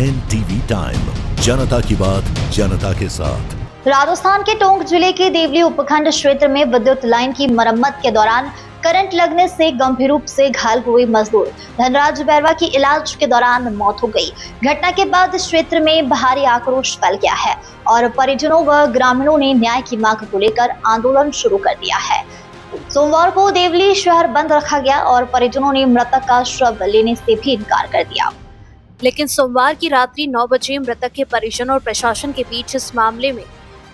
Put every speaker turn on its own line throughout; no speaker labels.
NTV time, जनता की बात जनता के साथ।
राजस्थान के टोंक जिले के देवली उपखंड क्षेत्र में विद्युत लाइन की मरम्मत के दौरान करंट लगने से गंभीर रूप से घायल हुए मजदूर धनराज बैरवा की इलाज के दौरान मौत हो गई। घटना के बाद क्षेत्र में भारी आक्रोश फैल गया है और परिजनों व ग्रामीणों ने न्याय की मांग को लेकर आंदोलन शुरू कर दिया है। सोमवार को देवली शहर बंद रखा गया और परिजनों ने मृतक का शव लेने से भी इनकार कर दिया।
लेकिन सोमवार की रात्रि 9 बजे मृतक के परिजनों और प्रशासन के बीच इस मामले में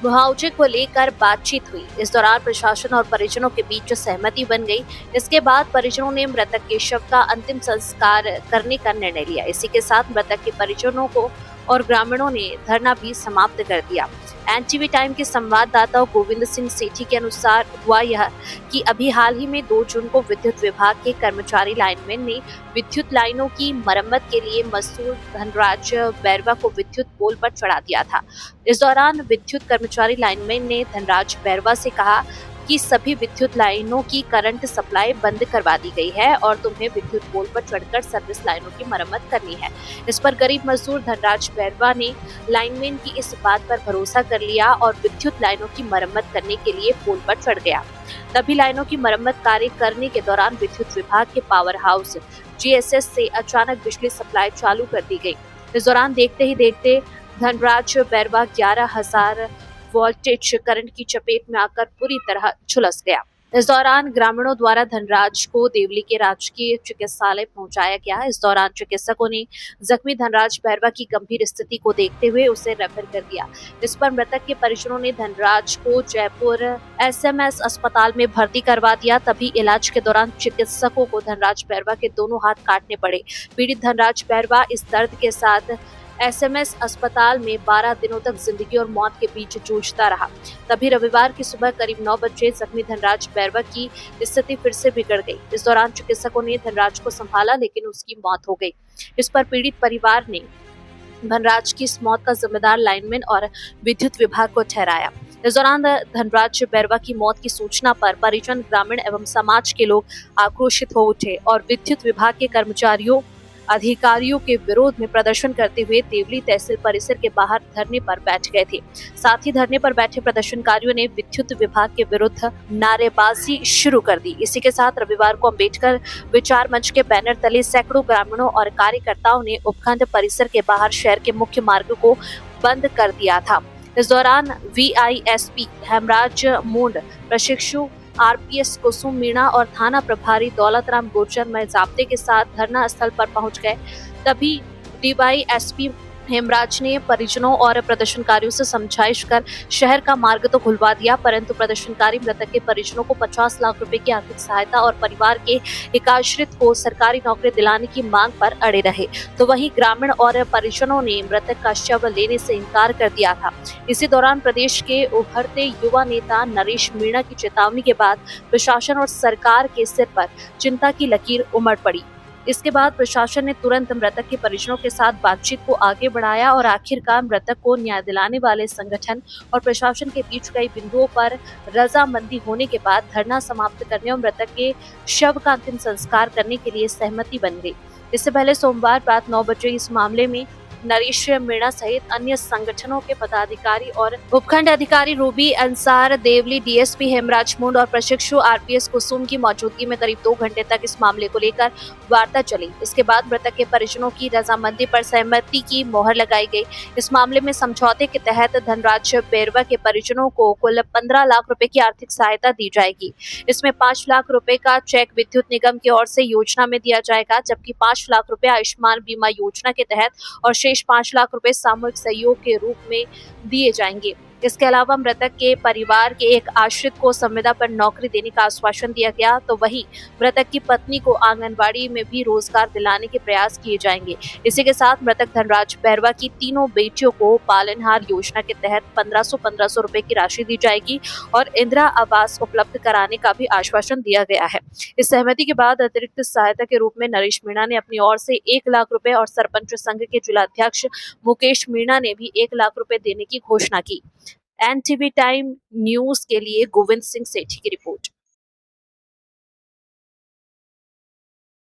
मुआवजे को लेकर बातचीत हुई। इस दौरान प्रशासन और परिजनों के बीच सहमति बन गई। इसके बाद परिजनों ने मृतक के शव का अंतिम संस्कार करने का निर्णय लिया। इसी के साथ मृतक के परिजनों को और ग्रामीणों ने धरना भी समाप्त कर दिया। NTV टाइम के संवाददाता गोविंद सिंह सेठी के अनुसार हुआ यह कि अभी हाल ही में 2 जून को विद्युत विभाग के कर्मचारी लाइनमैन ने विद्युत लाइनों की मरम्मत के लिए मजदूर धनराज बैरवा को विद्युत पोल पर चढ़ा दिया था। इस दौरान विद्युत कर्मचारी लाइनमैन ने धनराज बैरवा से कहा कि सभी विद्युत लाइनों की करंट सप्लाई बंद करवा दी गई है और तुम्हें विद्युत पोल पर चढ़कर सर्विस लाइनों की मरम्मत करनी है। इस पर गरीब मजदूर धनराज बैरवा ने लाइनमैन की इस बात पर भरोसा कर लिया और विद्युत लाइनों की मरम्मत करने के लिए पोल पर चढ़ गया। तभी लाइनों की मरम्मत कार्य करने के दौरान विद्युत विभाग के पावर हाउस GSS से अचानक बिजली सप्लाई चालू कर दी गई। इस दौरान देखते ही देखते धनराज बैरवा 11,000 वोल्टेज करंट की चपेट में आकर पूरी तरह झुलस गया। इस दौरान ग्रामीणों द्वारा धनराज को देवली के राजकीय चिकित्सालय पहुंचाया गया। इस दौरान चिकित्सकों ने जख्मी धनराज बैरवा की गंभीर स्थिति को देखते हुए उसे रेफर कर दिया। इस पर मृतक के परिजनों ने धनराज को जयपुर SMS अस्पताल में भर्ती करवा दिया। तभी इलाज के दौरान चिकित्सकों को धनराज बैरवा के दोनों हाथ काटने पड़े। पीड़ित धनराज बैरवा इस दर्द के साथ SMS अस्पताल में 12 दिनों तक जिंदगी और मौत के बीच जूझता रहा। तभी रविवार की सुबह करीब 9 बजे जख्मी धनराज बैरवा की स्थिति फिर से बिगड़ गई। इस दौरान चिकित्सकों ने धनराज को संभाला लेकिन उसकी मौत हो गई। इस पर पीड़ित परिवार ने धनराज की इस मौत का जिम्मेदार लाइनमैन और विद्युत विभाग को ठहराया। इस दौरान धनराज बैरवा की मौत की सूचना पर परिजन, ग्रामीण एवं समाज के लोग आक्रोशित हो उठे और विद्युत विभाग के कर्मचारियों अधिकारियों के विरोध में प्रदर्शन करते हुए देवली तहसील परिसर के बाहर धरने पर बैठ गए थे। साथ ही धरने पर बैठे प्रदर्शनकारियों ने विद्युत विभाग के विरुद्ध नारेबाजी शुरू कर दी। इसी के साथ रविवार को अम्बेडकर विचार मंच के बैनर तले सैकड़ों ग्रामीणों और कार्यकर्ताओं ने उपखंड परिसर के बाहर शहर के मुख्य मार्ग को बंद कर दिया था। इस दौरान VISP हेमराज मुंड, प्रशिक्षु RPS कुसुम मीणा और थाना प्रभारी दौलतराम गुर्जर में जाब्ते के साथ धरना स्थल पर पहुंच गए। तभी DYSP हेमराज ने परिजनों और प्रदर्शनकारियों से समझाइश कर शहर का मार्ग तो खुलवा दिया, परंतु प्रदर्शनकारी मृतक के परिजनों को 50 लाख रुपए की आर्थिक सहायता और परिवार के एक आश्रित को सरकारी नौकरी दिलाने की मांग पर अड़े रहे। तो वहीं ग्रामीण और परिजनों ने मृतक का शव लेने से इनकार कर दिया था। इसी दौरान प्रदेश के उभरते युवा नेता नरेश मीणा की चेतावनी के बाद प्रशासन और सरकार के सिर पर चिंता की लकीर उमड़ पड़ी। इसके बाद प्रशासन ने तुरंत मृतक के परिजनों के साथ बातचीत को आगे बढ़ाया और आखिरकार मृतक को न्याय दिलाने वाले संगठन और प्रशासन के बीच कई बिंदुओं पर रजामंदी होने के बाद धरना समाप्त करने और मृतक के शव का अंतिम संस्कार करने के लिए सहमति बन गई। इससे पहले सोमवार रात 9 बजे इस मामले में नरेश मीणा सहित अन्य संगठनों के पदाधिकारी और उपखंड अधिकारी रूबी अंसार, देवली DSP हेमराज मुंड और प्रशिक्षु RPS कुसुम की मौजूदगी में करीब 2 घंटे तक इस मामले को लेकर वार्ता चली। इसके बाद मृतक के परिजनों की रजामंदी पर सहमति की मोहर लगाई गई। इस मामले में समझौते के तहत धनराज बैरवा के परिजनों को कुल 15 लाख रुपए की आर्थिक सहायता दी जाएगी। इसमें 5 लाख रुपए का चेक विद्युत निगम की ओर से योजना में दिया जाएगा, जबकि 5 लाख रुपए आयुष्मान बीमा योजना के तहत और शेष 5 लाख रुपए सामूहिक सहयोग के रूप में दिए जाएंगे। इसके अलावा मृतक के परिवार के एक आश्रित को संविदा पर नौकरी देने का आश्वासन दिया गया। तो वहीं मृतक की पत्नी को आंगनबाड़ी में भी रोजगार दिलाने के प्रयास किए जाएंगे। इसी के साथ मृतक धनराज बैरवा की तीनों बेटियों को पालनहार योजना के तहत 1500 रुपए की राशि दी जाएगी और इंदिरा आवास उपलब्ध कराने का भी आश्वासन दिया गया है। इस सहमति के बाद अतिरिक्त सहायता के रूप में नरेश मीणा ने अपनी ओर से 1 लाख रुपए और सरपंच संघ के जिलाध्यक्ष मुकेश मीणा ने भी 1 लाख रुपए देने की घोषणा की। NTV टाइम न्यूज के लिए गोविंद सिंह सेठी की रिपोर्ट।